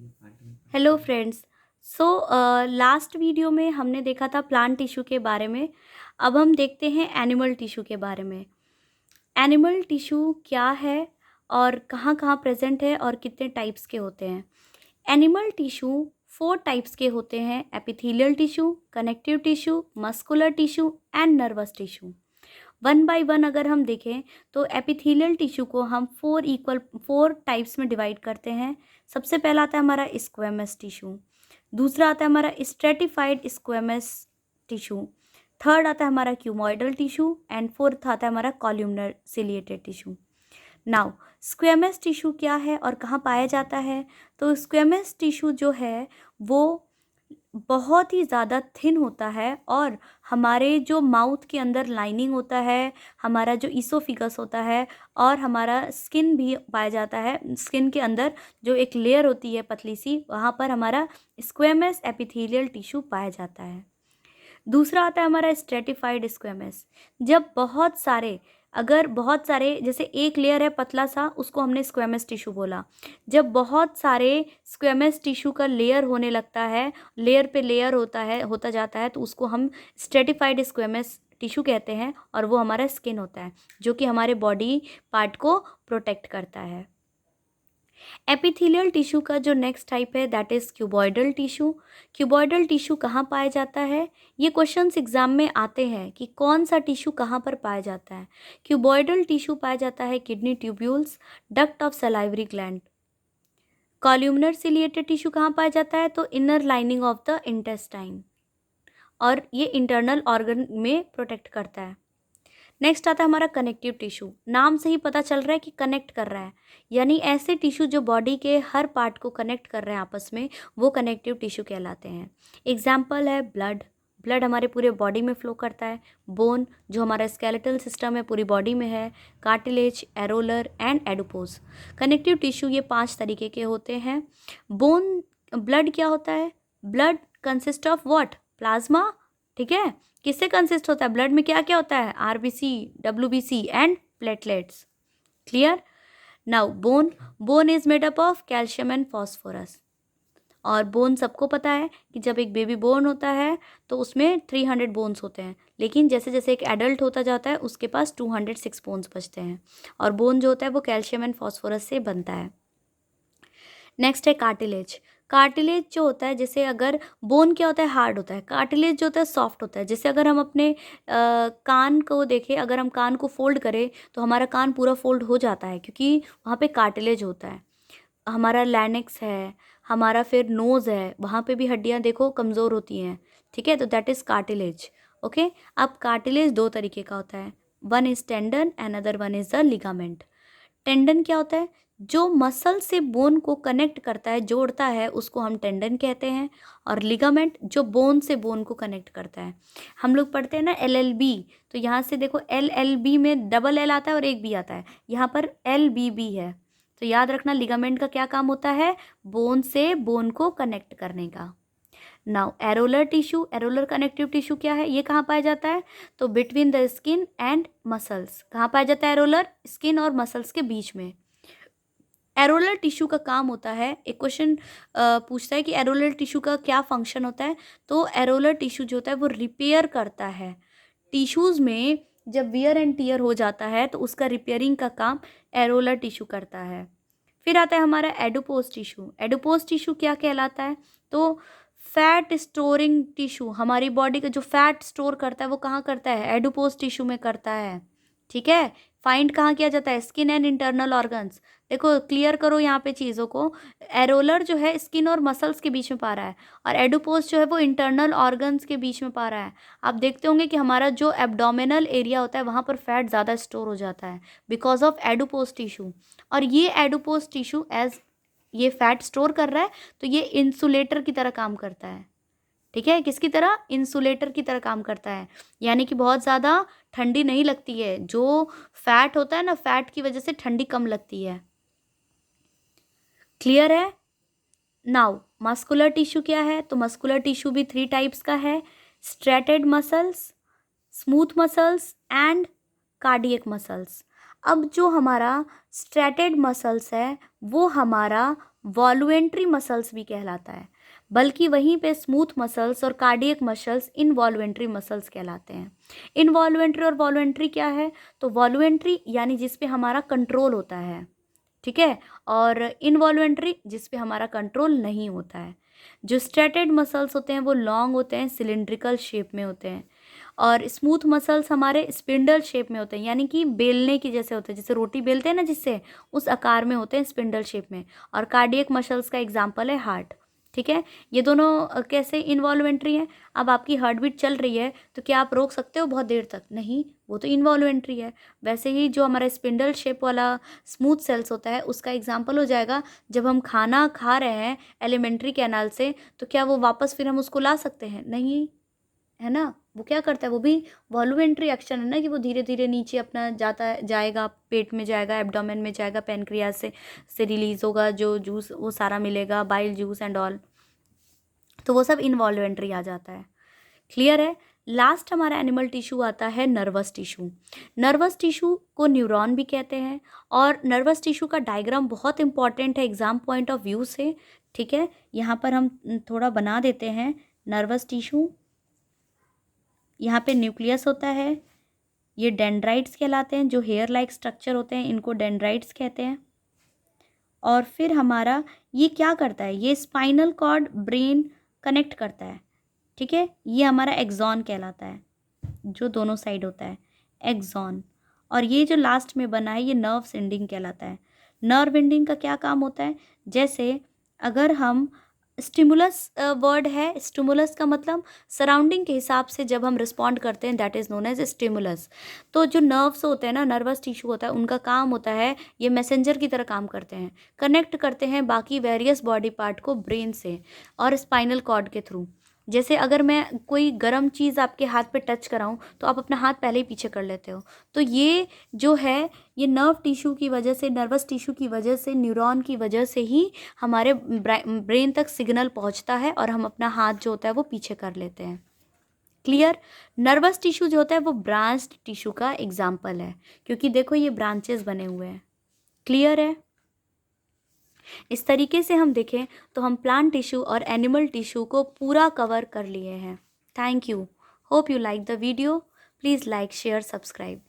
Hello friends. So last video में हमने देखा था प्लांट टिश्यू के बारे में। अब हम देखते हैं एनिमल टिश्यू के बारे में। एनिमल टिश्यू क्या है और कहाँ कहाँ प्रेजेंट है और कितने टाइप्स के होते हैं। एनिमल टिश्यू 4 टाइप्स के होते हैं: epithelial tissue, connective tissue, muscular tissue and nervous tissue. One by one अगर हम देखें तो एपिथेलियल टिश्यू को हम 4 टाइप्स में डिवाइड करते हैं। सबसे पहला आता है हमारा स्क्वेमस टिश्यू, दूसरा आता है हमारा स्ट्रेटिफाइड स्क्वेमस टिश्यू, थर्ड आता है हमारा क्यूमॉइडल टिश्यू एंड फोर्थ आता है हमारा columnar ciliated tissue. Now squamous tissue क्या है और कहाँ पाया जाता है? तो स्क्वेमस टिश्यू जो है वो बहुत ही ज़्यादा थिन होता है और हमारे जो माउथ के अंदर लाइनिंग होता है, हमारा जो ईसोफिगस होता है और हमारा स्किन भी पाया जाता है। स्किन के अंदर जो एक लेयर होती है पतली सी, वहाँ पर हमारा स्क्वेमस एपिथेलियल टिश्यू पाया जाता है। दूसरा आता है हमारा स्ट्रेटिफाइड स्क्वेमस। जब बहुत सारे जैसे एक लेयर है पतला सा, उसको हमने स्क्वेमस टिश्यू बोला। जब बहुत सारे स्क्वेमस टिश्यू का लेयर होने लगता है, लेयर पे लेयर होता जाता है, तो उसको हम स्ट्रेटिफाइड स्क्वेमस टिश्यू कहते हैं और वो हमारा स्किन होता है जो कि हमारे बॉडी पार्ट को प्रोटेक्ट करता है। एपिथेलियल टिश्यू का जो नेक्स्ट टाइप है that is cuboidal tissue. Cuboidal tissue कहाँ पाया जाता है? ये क्वेश्चंस एग्जाम में आते हैं कि कौन सा टिश्यू कहाँ पर पाया जाता है। क्यूबॉइडल टिश्यू पाया जाता है kidney tubules, duct of salivary gland. Columnar ciliated tissue कहाँ पाया जाता है? तो inner lining of the intestine, और ये इंटरनल ऑर्गन में प्रोटेक्ट करता है। नेक्स्ट आता है हमारा कनेक्टिव टिश्यू। नाम से ही पता चल रहा है कि कनेक्ट कर रहा है, यानी ऐसे टिश्यू जो बॉडी के हर पार्ट को कनेक्ट कर रहे हैं आपस में, वो कनेक्टिव टिश्यू कहलाते हैं। एग्जाम्पल है ब्लड। ब्लड हमारे पूरे बॉडी में फ्लो करता है। बोन जो हमारा स्केलेटल सिस्टम है पूरी बॉडी में है। Cartilage, areolar and adipose. Connective tissue ये 5 तरीके के होते हैं। बोन ब्लड क्या होता है? Blood consist of what? Plasma. ठीक है, किससे कंसिस्ट होता है? ब्लड में क्या क्या होता है? RBC, WBC and platelets. Clear? Now bone is made up of calcium and phosphorus. और बोन सबको पता है कि जब एक बेबी बोर्न होता है तो उसमें 300 बोन्स होते हैं, लेकिन जैसे जैसे एक एडल्ट होता जाता है उसके पास 206 बोन्स बचते हैं। और बोन जो होता है वो कैल्शियम एंड फॉस्फोरस से बनता है। नेक्स्ट है कार्टिलेज। कार्टिलेज जो होता है, जैसे अगर बोन क्या होता है? हार्ड होता है। कार्टिलेज जो होता है सॉफ्ट होता है। जैसे अगर हम अपने कान को देखें, अगर हम कान को फोल्ड करें तो हमारा कान पूरा फोल्ड हो जाता है क्योंकि वहाँ पे कार्टिलेज होता है। हमारा लैरिंक्स है, हमारा फिर नोज़ है, वहाँ पे भी हड्डियाँ देखो कमज़ोर होती हैं। ठीक है, तो दैट इज़ कार्टिलेज। ओके, अब कार्टिलेज 2 तरीके का होता है। One is tendon and other one is the ligament. Tendon क्या होता है? जो मसल से बोन को कनेक्ट करता है, जोड़ता है, उसको हम टेंडन कहते हैं। और लिगामेंट जो बोन से बोन को कनेक्ट करता है। हम लोग पढ़ते हैं ना LLB, तो यहाँ से देखो LLB में डबल L आता है और एक बी आता है, यहाँ पर LBB है। तो याद रखना लिगामेंट का क्या काम होता है? बोन से बोन को कनेक्ट करने का। Now areolar tissue, areolar connective tissue क्या है? ये कहाँ पाया जाता है? तो between the skin and muscles. कहाँ पाया जाता है एरोलर? स्किन और मसल्स के बीच में। एरोलर टिश्यू का काम होता है, एक क्वेश्चन पूछता है कि एरोलर टिश्यू का क्या फंक्शन होता है? तो एरोलर टिश्यू जो होता है वो रिपेयर करता है। टिश्यूज़ में जब वियर एंड टियर हो जाता है तो उसका रिपेयरिंग का काम एरोलर टिश्यू करता है। फिर आता है हमारा एडुपोज टिश्यू। एडुपोज टिश्यू क्या कहलाता है? तो फैट स्टोरिंग टिश्यू। हमारी बॉडी का जो फैट स्टोर करता है वो कहाँ करता है? एडुपोज टिश्यू में करता है। ठीक है, फाइंड कहाँ किया जाता है? Skin and internal organs. देखो क्लियर करो यहाँ पे चीज़ों को। एरोलर जो है स्किन और मसल्स के बीच में पा रहा है, और एडुपोज जो है वो इंटरनल ऑर्गन्स के बीच में पा रहा है। आप देखते होंगे कि हमारा जो एब्डोमिनल एरिया होता है वहाँ पर फैट ज़्यादा स्टोर हो जाता है बिकॉज ऑफ एडुपोज टिश्यू। और ये एडुपोज टिश्यू एज ये फैट स्टोर कर रहा है तो ये इंसुलेटर की तरह काम करता है। ठीक है, किसकी तरह? इंसुलेटर की तरह काम करता है, यानी कि बहुत ज़्यादा ठंडी नहीं लगती है। जो फैट होता है ना, फैट की वजह से ठंडी कम लगती है। क्लियर है? नाउ मस्कुलर टिश्यू क्या है? तो मस्कुलर टिश्यू भी 3 टाइप्स का है: striated muscles, smooth muscles and cardiac muscles. अब जो हमारा स्ट्रेटेड मसल्स है वो हमारा वॉल्यूंट्री मसल्स भी कहलाता है, बल्कि वहीं पे स्मूथ मसल्स और कार्डियक मसल्स इनवॉल्यूंट्री मसल्स कहलाते हैं। इनवॉल्यूंट्री और वॉल्यूंट्री क्या है? तो वॉल्यूंट्री यानी जिस पे हमारा कंट्रोल होता है, ठीक है, और इनवॉल्यूंट्री जिस पे हमारा कंट्रोल नहीं होता है। जो स्ट्रेटेड मसल्स होते हैं वो लॉन्ग होते हैं, सिलिंड्रिकल शेप में होते हैं, और स्मूथ मसल्स हमारे स्पिंडल शेप में होते हैं, यानी कि बेलने की जैसे होते हैं, जैसे रोटी बेलते हैं ना जिससे, उस आकार में होते हैं, स्पिंडल शेप में। और कार्डियक मसल्स का एग्जाम्पल है हार्ट। ठीक है, ये दोनों कैसे इनवॉल्यूंट्री हैं? अब आपकी हार्ट बीट चल रही है तो क्या आप रोक सकते हो बहुत देर तक? नहीं, वो तो इनवॉल्यूंट्री है। वैसे ही जो हमारा स्पिंडल शेप वाला स्मूथ सेल्स होता है उसका एग्जाम्पल हो जाएगा जब हम खाना खा रहे हैं एलिमेंट्री कैनाल से, तो क्या वो वापस फिर हम उसको ला सकते हैं? नहीं, है ना। वो क्या करता है? वो भी वॉल्यूमेंट्री एक्शन है ना, कि वो धीरे धीरे नीचे अपना जाएगा, पेट में जाएगा, एब्डोमेन में जाएगा, पैनक्रियाज से रिलीज होगा जो जूस, वो सारा मिलेगा, बाइल जूस एंड ऑल। तो वो सब इनवॉल्यूमेंट्री आ जाता है। क्लियर है। लास्ट हमारा एनिमल टिश्यू आता है नर्वस टिश्यू। नर्वस टिश्यू को न्यूरॉन भी कहते हैं, और नर्वस टिश्यू का डायग्राम बहुत इंपॉर्टेंट है एग्जाम पॉइंट ऑफ व्यू से। ठीक है, यहाँ पर हम थोड़ा बना देते हैं। नर्वस टिश्यू, यहाँ पे न्यूक्लियस होता है, ये डेंड्राइट्स कहलाते हैं, जो हेयर लाइक स्ट्रक्चर होते हैं इनको डेंड्राइट्स कहते हैं। और फिर हमारा ये क्या करता है? ये स्पाइनल कॉर्ड ब्रेन कनेक्ट करता है। ठीक है, ये हमारा एक्सॉन कहलाता है, जो दोनों साइड होता है, एक्सॉन। और ये जो लास्ट में बना है ये नर्व एंडिंग कहलाता है। नर्व एंडिंग का क्या काम होता है? जैसे अगर हम स्टिमुलस वर्ड है, स्टिमुलस का मतलब सराउंडिंग के हिसाब से जब हम रिस्पॉन्ड करते हैं, that is known as stimulus. तो जो नर्व्स होते हैं ना, नर्वस टिश्यू होता है, उनका काम होता है, ये मैसेंजर की तरह काम करते हैं, कनेक्ट करते हैं बाकी वेरियस बॉडी पार्ट को ब्रेन से और स्पाइनल कॉर्ड के थ्रू। जैसे अगर मैं कोई गर्म चीज़ आपके हाथ पे टच कराऊं तो आप अपना हाथ पहले ही पीछे कर लेते हो। तो ये जो है, ये नर्व टिश्यू की वजह से, नर्वस टिश्यू की वजह से, न्यूरॉन की वजह से ही हमारे ब्रेन तक सिग्नल पहुंचता है और हम अपना हाथ जो होता है वो पीछे कर लेते हैं। क्लियर। नर्वस टिश्यू जो होता है वो ब्रांच्ड टिश्यू का एग्जाम्पल है, क्योंकि देखो ये ब्रांचेस बने हुए हैं। क्लियर है। इस तरीके से हम देखें तो हम प्लांट टिश्यू और एनिमल टिश्यू को पूरा कवर कर लिए हैं। Thank you. Hope you like the video. Please like, share, subscribe.